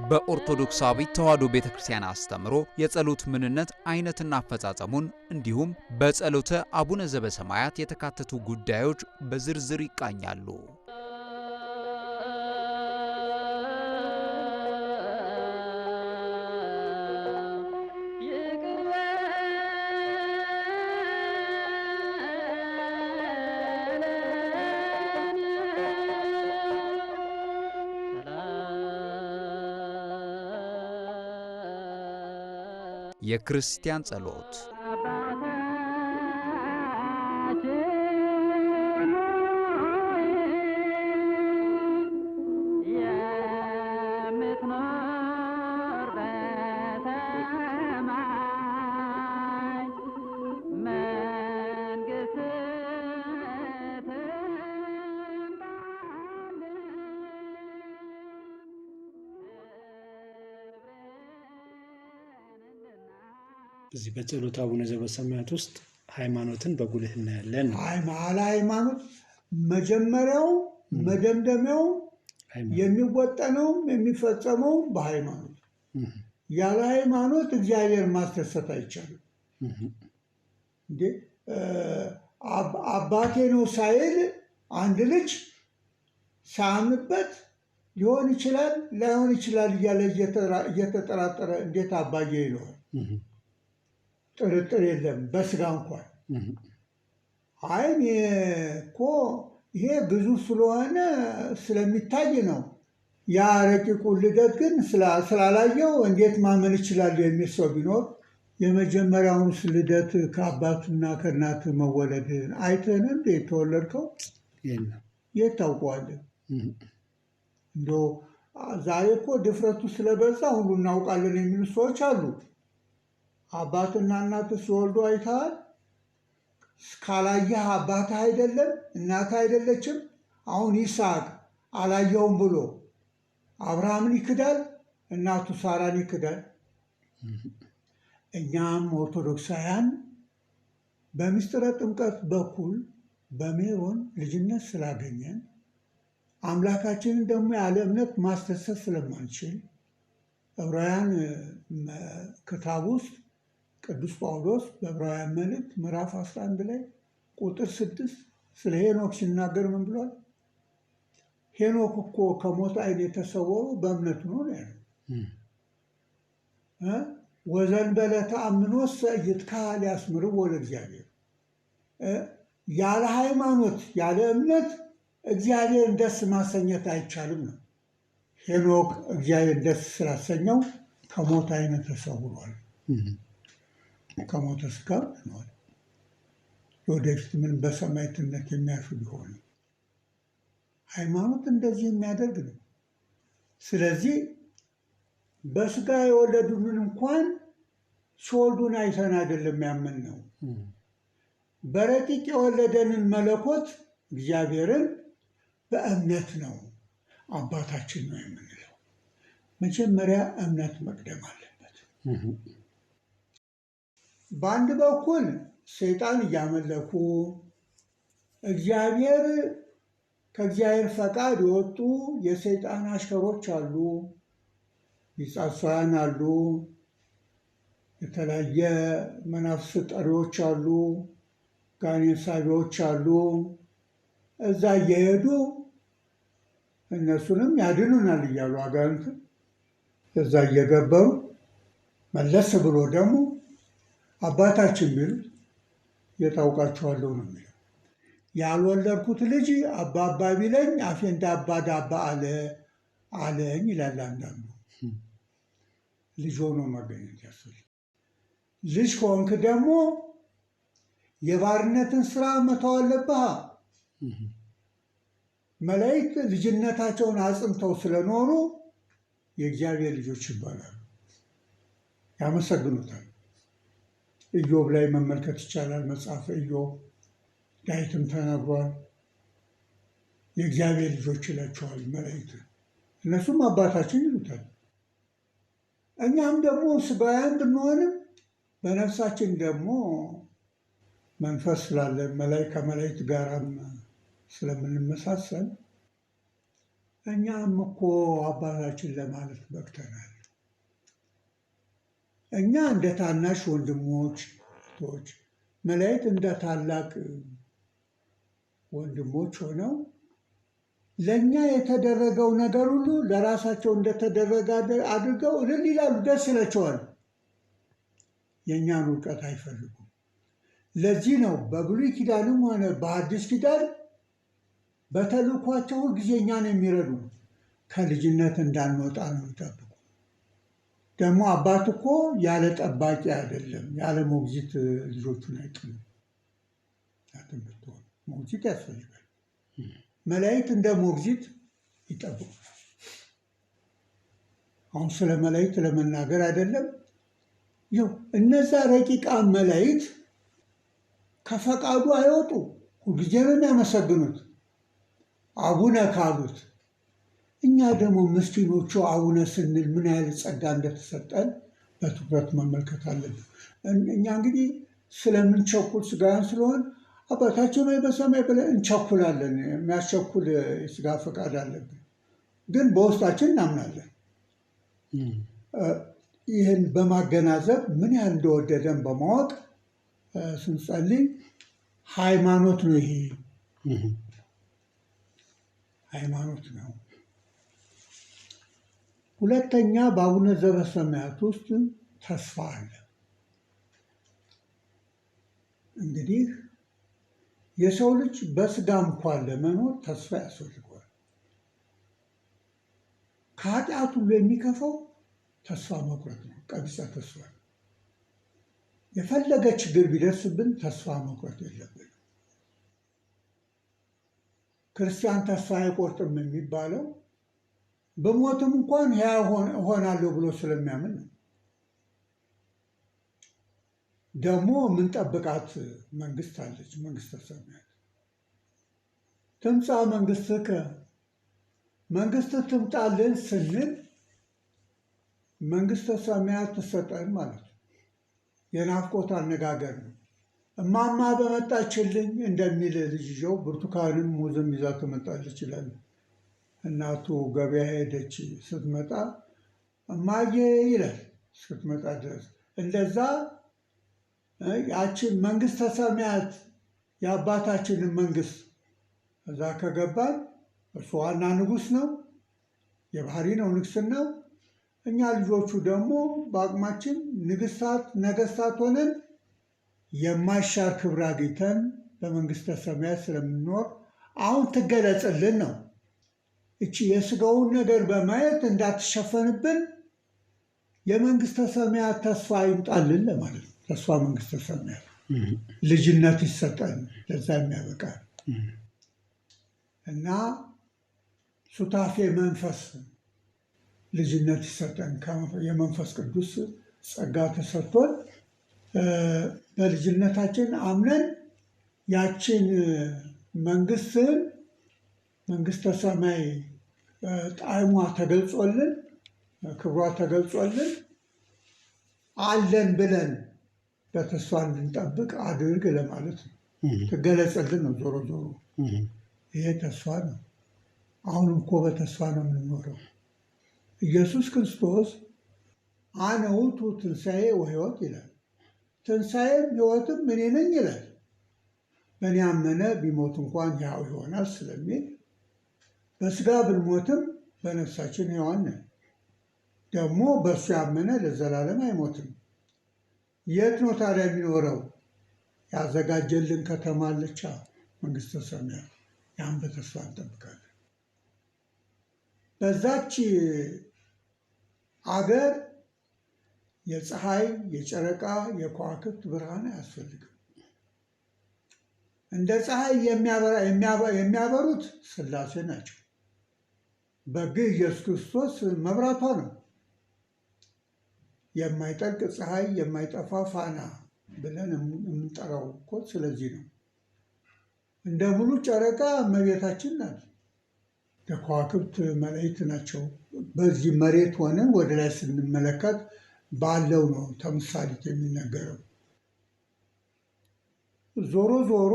በኦርቶዶክሳዊት ተዋሕዶ ቤተክርስቲያን አስተምሮ የጸሎት ምንነት አይነትና አፈጻጸሙን እንዲሁም በጸሎተ አቡነ ዘበሰማያት የተካተቱ ጉዳዮች በዝርዝር ይቃኛሉ። የክርስቲያን ጸሎት እዚህ በጸሎተ አቡነ ዘበሰማያት ውስጥ ሃይማኖትን በጉልህ እናያለን። ሃይማኖት መጀመሪያው መደምደሚያው የሚወጠነው የሚፈጸመው በሃይማኖት። ያለ ሃይማኖት እግዚአብሔር ማስደሰት አይቻልም። እንዴ አባቴ ነው ሳይል አንድ ልጅ ሳያምንበት ሊሆን ይችላል ላይሆን ይችላል እያለ እየተጠራጠረ እንዴት አባዬ ይለዋል? ጥርጥር የለም በስጋ እንኳን። አይ እኮ ይሄ ብዙ ስለሆነ ስለሚታይ ነው። ያ ረቂቁ ልደት ግን ስላላየው እንዴት ማመን ይችላል የሚል ሰው ቢኖር የመጀመሪያውን ልደት ከአባቱና ከእናቱ መወለድ አይተን እንዴ የተወለድከው የት ታውቀዋለህ? እንደው ዛሬ እኮ ድፍረቱ ስለበዛ ሁሉ እናውቃለን የሚሉ ሰዎች አሉ። አባትና እናት ሲወልዱ አይተሃል? ካላየህ አባትህ አይደለም እናትህ አይደለችም። አሁን ይስሐቅ አላየውም ብሎ አብርሃምን ይክዳል፣ እናቱ ሳራን ይክዳል። እኛም ኦርቶዶክሳውያን በምስጢረ ጥምቀት በኩል በሜሮን ልጅነት ስላገኘን አምላካችንን ደግሞ ያለ እምነት ማስደሰት ስለማንችል ዕብራውያን ክታብ ውስጥ ቅዱስ ጳውሎስ በዕብራውያን መልእክት ምዕራፍ 11 ላይ ቁጥር 6 ስለ ሄኖክ ሲናገር ምን ብሏል? ሄኖክ እኮ ከሞት ዓይን የተሰወረው በእምነቱ ነው ያለው። ወዘንበለ ተአምኖሰ ኢይትከሀል ያስምርዎ ለእግዚአብሔር። ያለ ሃይማኖት ያለ እምነት እግዚአብሔርን ደስ ማሰኘት አይቻልም ነው። ሄኖክ እግዚአብሔር ደስ ስላሰኘው ከሞት ዓይን ተሰውሯል። ከሞተ ስጋ ሆኗል። ወደፊት ምን በሰማዕትነት የሚያርፍ ቢሆን ሃይማኖት እንደዚህ የሚያደርግ ነው። ስለዚህ በስጋ የወለዱንን እንኳን ሲወልዱን አይተን አይደለም ያመንነው። በረቂቅ የወለደንን መለኮት እግዚአብሔርን በእምነት ነው አባታችን ነው የምንለው። መጀመሪያ እምነት መቅደም አለበት። በአንድ በኩል ሰይጣን እያመለኩ ከእግዚአብሔር ፈቃድ የወጡ የሰይጣን አሽከሮች አሉ፣ ቢጻጻያን አሉ፣ የተለያየ መናፍስት ጠሪዎች አሉ፣ ጋኔን ሳቢዎች አሉ። እዛ እየሄዱ እነሱንም ያድኑናል እያሉ አጋንንት እዛ እየገበሩ መለስ ብሎ ደግሞ አባታችን ቢሉት የታውቃቸዋለሁ ነው የሚለው። ያልወለድኩት ልጅ አባባ ቢለኝ አፌ እንደ አባ ዳባ አለኝ ይላል አንዳንዱ። ልጅ ሆኖ መገኘት ያስፈልጋል። ልጅ ከሆንክ ደግሞ የባርነትን ስራ መተው አለብህ። መላእክት ልጅነታቸውን አጽንተው ስለኖሩ የእግዚአብሔር ልጆች ይባላሉ፣ ያመሰግኑታል። ኢዮብ ላይ መመልከት ይቻላል። መጽሐፈ ኢዮብ ዳዊትም ተናግሯል። የእግዚአብሔር ልጆች ይላቸዋል መላእክት። እነሱም አባታችን ይሉታል። እኛም ደግሞ ስጋውያን ብንሆንም በነፍሳችን ደግሞ መንፈስ ስላለን ከመላእክት ጋራም ስለምንመሳሰል እኛም እኮ አባታችን ለማለት በቅተናል። እኛ እንደ ታናሽ ወንድሞች እህቶች፣ መላእክት እንደ ታላቅ ወንድሞች ሆነው ለእኛ የተደረገው ነገር ሁሉ ለራሳቸው እንደተደረገ አድርገው እልል ይላሉ፣ ደስ ይላቸዋል። የእኛን እውቀት አይፈልጉም። ለዚህ ነው በብሉይ ኪዳንም ሆነ በአዲስ ኪዳን በተልእኳቸው ሁልጊዜ እኛን የሚረዱ ከልጅነት እንዳንወጣ ነው የሚጠብቁ። ደግሞ አባት እኮ ያለ ጠባቂ አይደለም፣ ያለ ሞግዚት ልጆቹን አይጥልም። ሞግዚት ያስፈልጋል። መላእክት እንደ ሞግዚት ይጠብቁ። አሁን ስለ መላእክት ለመናገር አይደለም። ይኸው እነዛ ረቂቃን መላእክት ከፈቃዱ አይወጡ፣ ሁልጊዜ ነው የሚያመሰግኑት አቡነ ካሉት። እኛ ደግሞ ምስኪኖቹ አቡነ ስንል ምን ያህል ጸጋ እንደተሰጠን በትኩረት መመልከት አለብን። እኛ እንግዲህ ስለምንቸኩል ስጋውያን ስለሆን አባታችን ሆይ በሰማይ ብለን እንቸኩላለን። የሚያስቸኩል የስጋ ፈቃድ አለብን፣ ግን በውስጣችን እናምናለን። ይህን በማገናዘብ ምን ያህል እንደወደደን በማወቅ ስንጸልይ ሃይማኖት ነው። ይሄ ሃይማኖት ነው። ሁለተኛ በአቡነ ዘበሰማያት ውስጥ ተስፋ አለ። እንግዲህ የሰው ልጅ በስጋ እንኳን ለመኖር ተስፋ ያስፈልገዋል። ከኃጢአት ሁሉ የሚከፋው ተስፋ መቁረጥ ነው። ቀቢጸ ተስፋ። የፈለገ ችግር ቢደርስብን ተስፋ መቁረጥ የለብንም። ክርስቲያን ተስፋ አይቆርጥም የሚባለው በሞትም እንኳን ሕያው እሆናለሁ ብሎ ስለሚያምን ነው። ደግሞ የምንጠብቃት መንግስት አለች፣ መንግስተ ሰማያት። ትምጻእ መንግስትከ፣ መንግስት ትምጣልን ስንል መንግስተ ሰማያት ትሰጠን ማለት ነው። የናፍቆት አነጋገር ነው። እማማ በመጣችልኝ እንደሚል ልጅ ይዘው ብርቱካንም ሙዝም ይዛ ትመጣለች ይላል። እናቱ ገበያ ሄደች፣ ስትመጣ እማዬ ይላል ስትመጣ ድረስ። እንደዛ ያችን መንግስተ ሰማያት የአባታችንን መንግስት እዛ ከገባን እሱ ዋና ንጉስ ነው፣ የባህሪ ነው ንግስናው። እኛ ልጆቹ ደግሞ በአቅማችን ነገስታት ሆነን የማይሻር ክብር አግኝተን በመንግስተ ሰማያት ስለምንኖር አሁን ትገለጽልን ነው። እቺ የስጋውን ነገር በማየት እንዳትሸፈንብን የመንግስተ ሰማያት ተስፋ ይምጣልን ለማለት ነው። ተስፋ መንግስተ ሰማያት ልጅነት ይሰጠን፣ ለዛ የሚያበቃ እና ሱታፌ መንፈስ ልጅነት ይሰጠን። የመንፈስ ቅዱስ ጸጋ ተሰጥቶን በልጅነታችን አምነን ያችን መንግስተ ሰማይ ጣዕሟ ተገልጾልን፣ ክብሯ ተገልጾልን አለን ብለን በተስፋ እንድንጠብቅ አድርግ ለማለት ነው። ትገለጸልን ነው። ዞሮ ዞሮ ይሄ ተስፋ ነው። አሁንም እኮ በተስፋ ነው የምንኖረው። ኢየሱስ ክርስቶስ አነ ውእቱ ትንሣኤ ወሕይወት ይላል። ትንሣኤም ሕይወትም እኔ ነኝ ይላል። በእኔ ያመነ ቢሞት እንኳን ሕያው ይሆናል ስለሚል በስጋ ብንሞትም በነፍሳችን ሕያዋን ነን። ደግሞ በእሱ ያመነ ለዘላለም አይሞትም። የት ነው ታዲያ የሚኖረው? ያዘጋጀልን ከተማ አለች፣ መንግስተ ሰማያት። ያን በተስፋ እንጠብቃለን። በዛች አገር የፀሐይ፣ የጨረቃ፣ የከዋክብት ብርሃን አያስፈልግም። እንደ ፀሐይ የሚያበሩት ሥላሴ ናቸው። በግህ ኢየሱስ ክርስቶስ መብራቷ ነው። የማይጠልቅ ፀሐይ፣ የማይጠፋ ፋና ብለን የምንጠራው እኮ ስለዚህ ነው። እንደ ሙሉ ጨረቃ እመቤታችን ናት። ከዋክብት መላእክት ናቸው። በዚህ መሬት ሆነን ወደ ላይ ስንመለከት ባለው ነው ተምሳሌት የሚነገረው። ዞሮ ዞሮ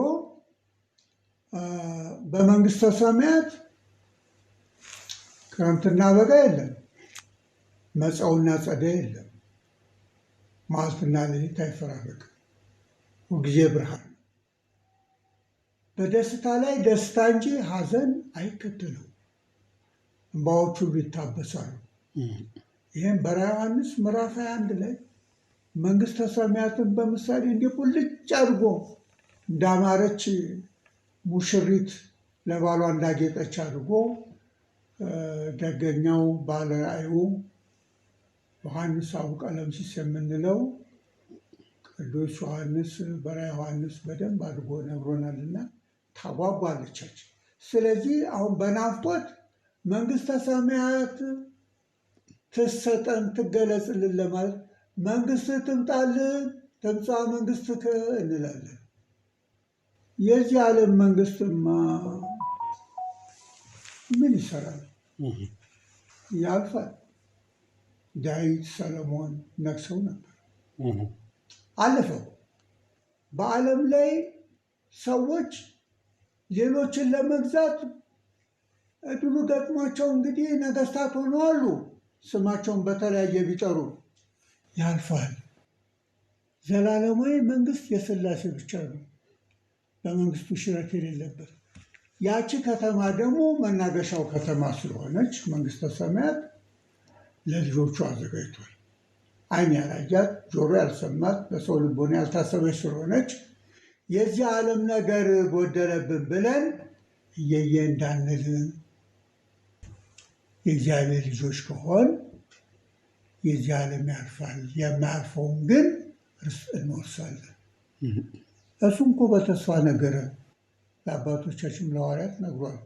በመንግስተ ሰማያት ክረምትና በጋ የለም፣ መጻውና ጸደይ የለም፣ መዓልትና ሌሊት አይፈራረቅም፣ ሁልጊዜ ብርሃን። በደስታ ላይ ደስታ እንጂ ሐዘን አይከተለው፣ እንባዎች ሁሉ ይታበሳሉ። ይህም በራዕየ ዮሐንስ ምዕራፍ 21 ላይ መንግስተ ሰማያትን በምሳሌ እንዲህ ቁልጭ አድርጎ እንዳማረች ሙሽሪት ለባሏ እንዳጌጠች አድርጎ ደገኛው ባለ ራእዩ ዮሐንስ አቡቀለምሲስ የምንለው ቅዱስ ዮሐንስ በራዕየ ዮሐንስ በደንብ አድርጎ ነግሮናልና ታጓጓለቻች። ስለዚህ አሁን በናፍቆት መንግስተ ሰማያት ትሰጠን ትገለጽልን ለማለት መንግስት ትምጣልን ትምጻ መንግስትከ እንላለን። የዚህ ዓለም መንግስትማ ምን ይሰራል? ያልፋል። ዳዊት ሰለሞን ነግሰው ነበር፣ አለፈው። በዓለም ላይ ሰዎች ሌሎችን ለመግዛት እድሉ ገጥሟቸው እንግዲህ ነገስታት ሆነዋል። ስማቸውን በተለያየ ቢጠሩ ያልፋል። ዘላለማዊ መንግስት የሥላሴ ብቻ ነው፣ በመንግስቱ ሽረት የሌለበት። ያቺ ከተማ ደግሞ መናገሻው ከተማ ስለሆነች መንግስተ ሰማያት ለልጆቹ አዘጋጅቷል። ዓይን ያላያት ጆሮ ያልሰማት በሰው ልቦና ያልታሰበች ስለሆነች የዚህ ዓለም ነገር ጎደለብን ብለን እየየ እንዳንልን የእግዚአብሔር ልጆች ከሆን የዚህ ዓለም ያልፋል፣ የማያልፈውን ግን ርስት እንወርሳለን። እሱም እኮ በተስፋ ነገረ ለአባቶቻችን ለሐዋርያት ነግሯል።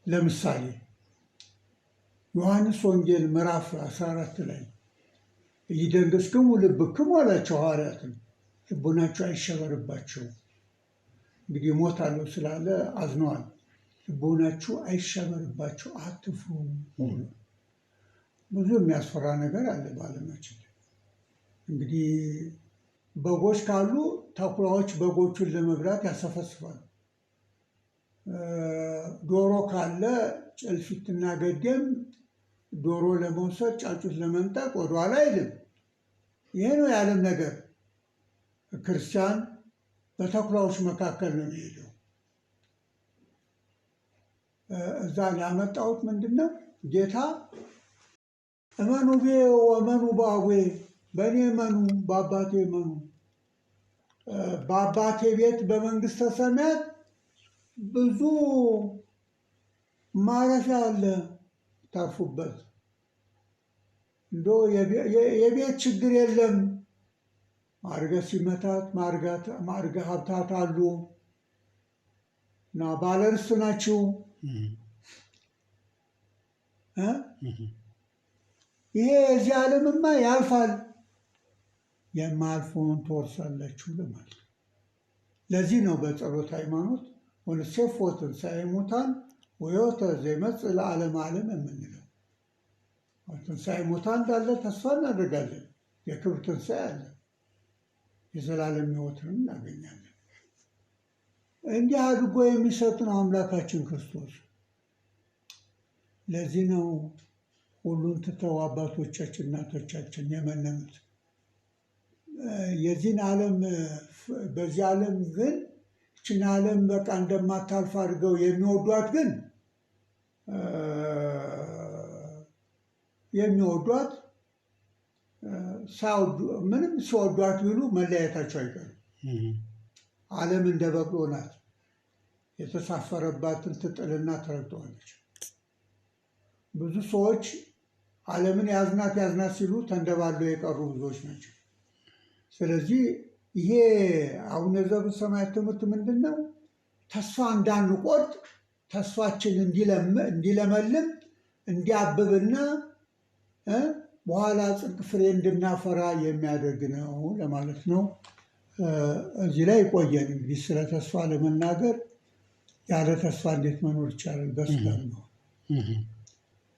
ለምሳሌ ዮሐንስ ወንጌል ምዕራፍ 14 ላይ ኢይደንግሥክሙ ልብክሙ አላቸው ሐዋርያትን፣ ልቡናቸው አይሸበርባቸው። እንግዲህ እሞታለሁ ስላለ አዝነዋል። ልቡናችሁ አይሸበርባቸው፣ አትፍሩ። ብዙ የሚያስፈራ ነገር አለ በዓለማችን። እንግዲህ በጎች ካሉ ተኩላዎች በጎቹን ለመብላት ያሰፈስፋሉ። ዶሮ ካለ ጭልፊትና ገደም ዶሮ ለመውሰድ ጫጩት ለመንጠቅ ወደኋላ አይልም። ይሄ ነው የዓለም ነገር። ክርስቲያን በተኩላዎች መካከል ነው የሚሄደው። እዛ ያመጣሁት ምንድን ነው? ጌታ እመኑ ቤ ወእመኑ በአቡዬ፣ በእኔ እመኑ በአባቴ እመኑ። በአባቴ ቤት በመንግስተ ሰማያት ብዙ ማረፊያ አለ፣ ታርፉበት። እንዶ የቤት ችግር የለም። ማዕርገ ሲመታት ማዕርገ ሀብታት አሉ እና ባለርስት ናችሁ። ይሄ የዚህ ዓለምማ ያልፋል፣ የማያልፈውን ትወርሳላችሁ ለማለት። ለዚህ ነው በጸሎት ሃይማኖት ወንሴፎ ትንሣኤ ሙታን ወሕይወተ ዘይመጽእ ለዓለመ ዓለም የምንለው። ትንሣኤ ሙታን እንዳለ ተስፋ እናደርጋለን። የክብር ትንሣኤ አለ፣ የዘላለም ሕይወትንም እናገኛለን። እንዲህ አድርጎ የሚሰጥ ነው አምላካችን ክርስቶስ። ለዚህ ነው ሁሉን ትተው አባቶቻችን እናቶቻችን የመነኑት። የዚህን ዓለም በዚህ ዓለም ግን ይህችን ዓለም በቃ እንደማታልፍ አድርገው የሚወዷት ግን የሚወዷት ምንም ሲወዷት ቢሉ መለያየታቸው አይቀርም። ዓለም እንደ በቅሎ ናት፣ የተሳፈረባትን ትጥልና ትረግጠዋለች። ብዙ ሰዎች ዓለምን ያዝናት ሲሉ ተንደባለው የቀሩ ብዙዎች ናቸው። ስለዚህ ይሄ አቡነ ዘበሰማያት ትምህርት ምንድን ነው? ተስፋ እንዳንቆርጥ ተስፋችን እንዲለመልም እንዲያብብና በኋላ ጽድቅ ፍሬ እንድናፈራ የሚያደርግ ነው ለማለት ነው። እዚህ ላይ ቆየን። እንግዲህ ስለ ተስፋ ለመናገር ያለ ተስፋ እንዴት መኖር ይቻላል? በስጋም ነው።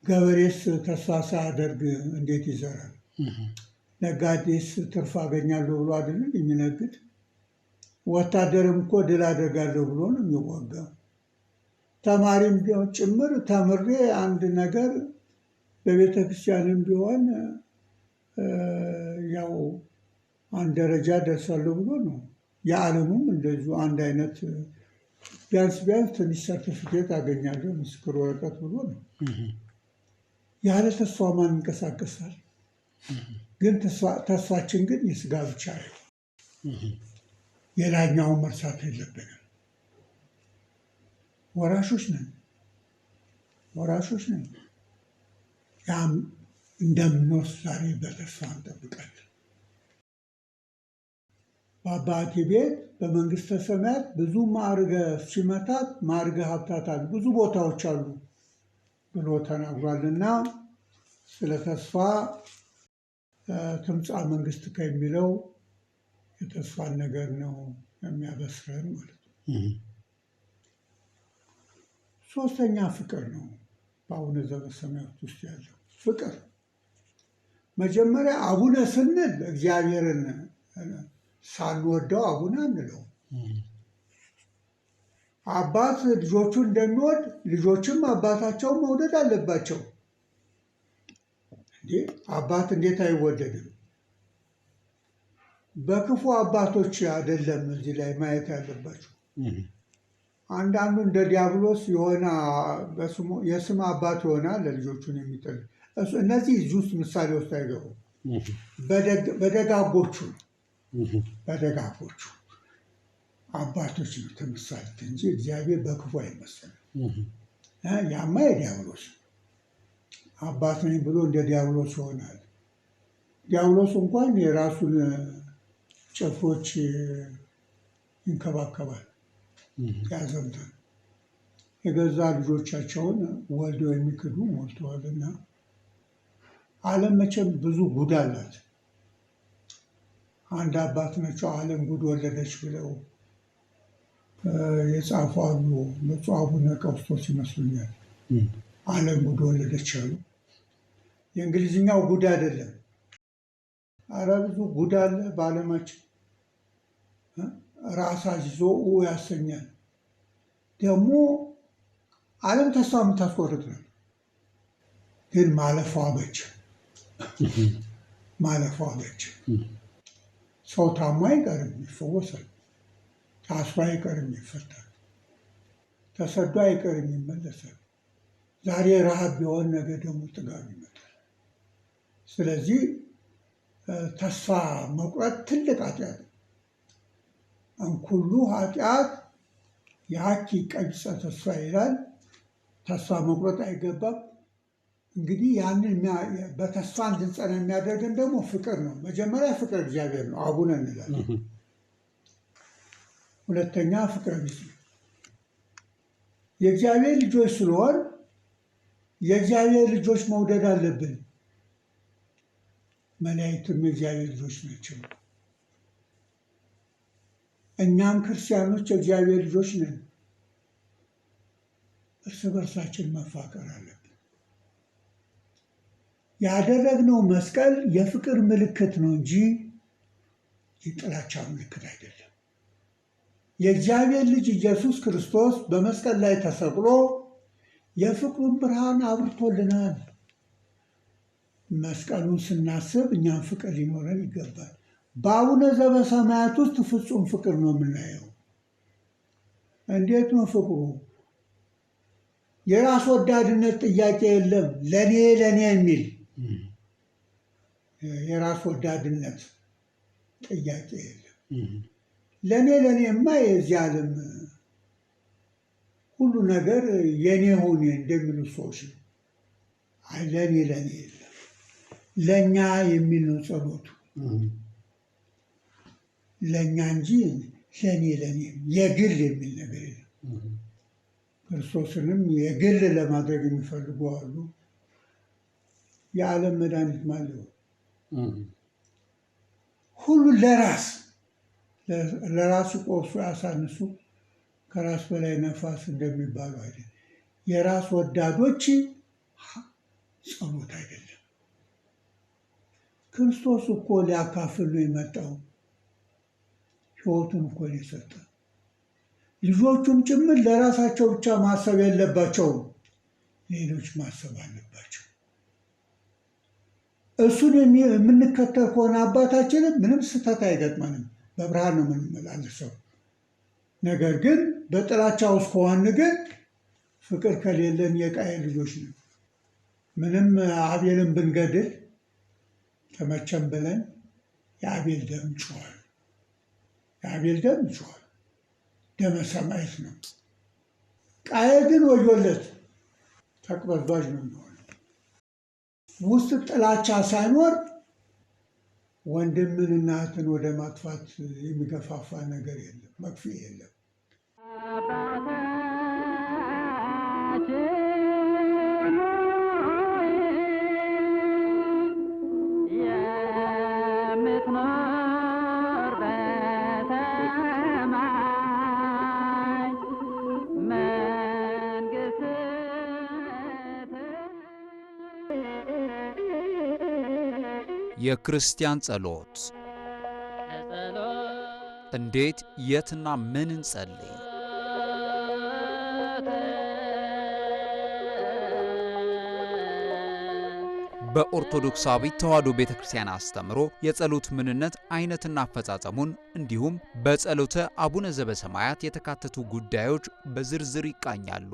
ገበሬስ ተስፋ ሳያደርግ እንዴት ይዘራል? ነጋዴስ ትርፍ አገኛለሁ ብሎ አይደለም የሚነግድ? ወታደርም እኮ ድል አደርጋለሁ ብሎ ነው የሚዋጋ። ተማሪም ቢሆን ጭምር ተምሬ አንድ ነገር በቤተ ክርስቲያንም ቢሆን ያው አንድ ደረጃ ደርሳለሁ ብሎ ነው። የዓለሙም እንደዚሁ አንድ አይነት ቢያንስ ትንሽ ሰርቲፊኬት አገኛለሁ ምስክር ወረቀት ብሎ ነው። ያለ ተስፋ ማን ይንቀሳቀሳል? ግን ተስፋችን ግን የስጋ ብቻ ነው። የላኛውን መርሳት የለብንም። ወራሾች ነን። ያም እንደምንወርስ ዛሬ በተስፋ እንጠብቃለን። በአባቴ ቤት በመንግስተ ሰማያት ብዙ ማዕርገ ሲመታት ማዕርገ ሀብታት አሉ፣ ብዙ ቦታዎች አሉ ብሎ ተናግሯልና ስለ ተስፋ ትምጻ መንግስት ከሚለው የተስፋን ነገር ነው የሚያበስረን ማለት ነው። ሶስተኛ ፍቅር ነው። በአቡነ ዘበሰማያት ውስጥ ያለው ፍቅር መጀመሪያ አቡነ ስንል እግዚአብሔርን ሳንወደው አቡነ አንለው። አባት ልጆቹን እንደሚወድ ልጆችም አባታቸውን መውደድ አለባቸው። አባት እንዴት አይወደድም? በክፉ አባቶች አይደለም እዚህ ላይ ማየት ያለባቸው። አንዳንዱ እንደ ዲያብሎስ የሆነ የስም አባት ይሆናል ለልጆቹን የሚጥል። እነዚህ እዚህ ውስጥ ምሳሌ ውስጥ አይገቡም። በደጋጎቹ አባቶች ነው ተምሳሌት እንጂ እግዚአብሔር በክፉ አይመሰልም። ያማ የዲያብሎስ አባት ነኝ ብሎ እንደ ዲያብሎስ ይሆናል። ዲያብሎስ እንኳን የራሱን ጭፍሮች ይንከባከባል፣ ያዘምታል። የገዛ ልጆቻቸውን ወልደው የሚክዱ ሞልተዋልና ዓለም መቼም ብዙ ጉድ አላት። አንድ አባት ናቸው ዓለም ጉድ ወለደች ብለው የጻፉ አሉ። ብፁዕ አቡነ ቀውስጦስ ይመስሉኛል ዓለም ጉድ ወለደች አሉ። የእንግሊዝኛው ጉድ አይደለም። አረ ብዙ ጉድ አለ በዓለማችን። ራሳ ይዞ ያሰኛል። ደግሞ ዓለም ተስፋ የምታስቆርጥ ነው። ግን ማለፏ በች ሰው ታሞ አይቀርም፣ ይፈወሳል። ታስሮ አይቀርም፣ ይፈታል። ተሰዶ አይቀርም፣ ይመለሳል። ዛሬ ረሃብ ቢሆን ነገ ደግሞ ጥጋብ ይመጣል። ስለዚህ ተስፋ መቁረጥ ትልቅ ኃጢአት ነው። እንኩሉ ኃጢአት የሀኪ ቀቢጸ ተስፋ ይላል። ተስፋ መቁረጥ አይገባም። እንግዲህ ያንን በተስፋ እንድንጸና የሚያደርገን ደግሞ ፍቅር ነው። መጀመሪያ ፍቅር እግዚአብሔር ነው፣ አቡነ እንላለን። ሁለተኛ ፍቅረ ቢጽ ነው። የእግዚአብሔር ልጆች ስለሆን የእግዚአብሔር ልጆች መውደድ አለብን። መላእክትም የእግዚአብሔር ልጆች ናቸው። እኛም ክርስቲያኖች የእግዚአብሔር ልጆች ነን። እርስ በርሳችን መፋቀር አለብን። ያደረግነው መስቀል የፍቅር ምልክት ነው እንጂ የጥላቻ ምልክት አይደለም። የእግዚአብሔር ልጅ ኢየሱስ ክርስቶስ በመስቀል ላይ ተሰቅሎ የፍቅሩን ብርሃን አብርቶልናል። መስቀሉን ስናስብ እኛም ፍቅር ሊኖረን ይገባል። በአቡነ ዘበሰማያት ውስጥ ፍጹም ፍቅር ነው የምናየው። እንዴት ነው ፍቅሩ? የራስ ወዳድነት ጥያቄ የለም። ለኔ የሚል የራስ ወዳድነት ጥያቄ የለም። ለኔማ የዚህ ዓለም ሁሉ ነገር የኔ ሆነ እንደሚሉ ሰዎች ነው። አይ ለኔ የለም። ለእኛ የሚል ነው ጸሎቱ። ለእኛ እንጂ ለኔ የግል የሚል ነገር የለም። ክርስቶስንም የግል ለማድረግ የሚፈልጉ አሉ። የዓለም መድኃኒት ማለት ነው። ሁሉ ለራስ ቆርሶ ያሳንሱ ከራስ በላይ ነፋስ እንደሚባለው አይደለም። የራስ ወዳዶች ጸሎት አይደለም። ክርስቶስ እኮ ሊያካፍል ነው የመጣው። ሕይወቱን እኮ ነው የሰጠ። ልጆቹም ጭምር ለራሳቸው ብቻ ማሰብ የለባቸውም፣ ሌሎች ማሰብ አለባቸው። እሱን የምንከተል ከሆነ አባታችንም ምንም ስህተት አይገጥመንም፣ በብርሃን ነው የምንመላለሰው። ነገር ግን በጥላቻ ውስጥ ከሆን ግን ፍቅር ከሌለን የቃየል ልጆች ነው። ምንም አቤልን ብንገድል ተመቸም ብለን የአቤል ደም ጮኋል። የአቤል ደም ጮኋል። ደመ ሰማዕት ነው። ቃየል ግን ወዮለት፣ ተቅበዝባዥ ነው የሚሆነው። ውስጥ ጥላቻ ሳይኖር ወንድምንና እህትን ወደ ማጥፋት የሚገፋፋ ነገር የለም፣ መክፍያ የለም። የክርስቲያን ጸሎት እንዴት የትና ምን እንጸልይ? በኦርቶዶክሳዊት ተዋሕዶ ቤተክርስቲያን አስተምሮ የጸሎት ምንነት አይነትና አፈጻጸሙን እንዲሁም በጸሎተ አቡነ ዘበሰማያት የተካተቱ ጉዳዮች በዝርዝር ይቃኛሉ።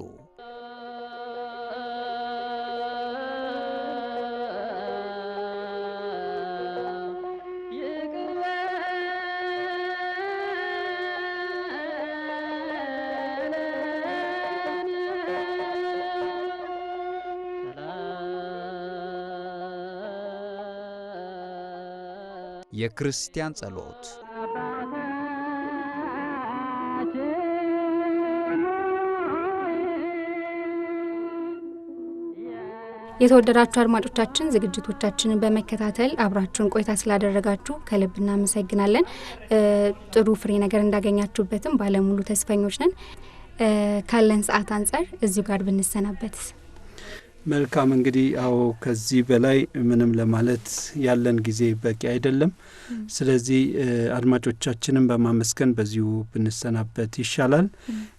የክርስቲያን ጸሎት የተወደዳችሁ አድማጮቻችን ዝግጅቶቻችንን በመከታተል አብራችሁን ቆይታ ስላደረጋችሁ ከልብ እናመሰግናለን። ጥሩ ፍሬ ነገር እንዳገኛችሁበትም ባለሙሉ ተስፈኞች ነን። ካለን ሰዓት አንፃር እዚሁ ጋር ብንሰናበት መልካም። እንግዲህ አዎ ከዚህ በላይ ምንም ለማለት ያለን ጊዜ በቂ አይደለም። ስለዚህ አድማጮቻችንን በማመስገን በዚሁ ብንሰናበት ይሻላል።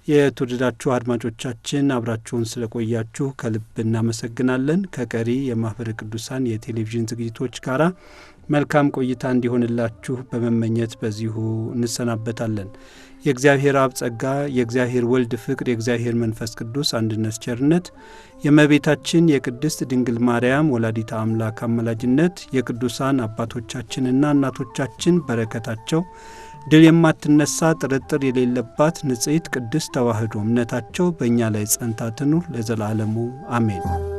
የተወደዳችሁ አድማጮቻችን አብራችሁን ስለቆያችሁ ከልብ እናመሰግናለን። ከቀሪ የማህበረ ቅዱሳን የቴሌቪዥን ዝግጅቶች ጋራ መልካም ቆይታ እንዲሆንላችሁ በመመኘት በዚሁ እንሰናበታለን። የእግዚአብሔር አብ ጸጋ፣ የእግዚአብሔር ወልድ ፍቅር፣ የእግዚአብሔር መንፈስ ቅዱስ አንድነት ቸርነት፣ የእመቤታችን የቅድስት ድንግል ማርያም ወላዲተ አምላክ አማላጅነት፣ የቅዱሳን አባቶቻችንና እናቶቻችን በረከታቸው፣ ድል የማትነሳ ጥርጥር የሌለባት ንጽሕት ቅድስት ተዋሕዶ እምነታቸው በእኛ ላይ ጸንታ ትኑር ለዘላለሙ አሜን።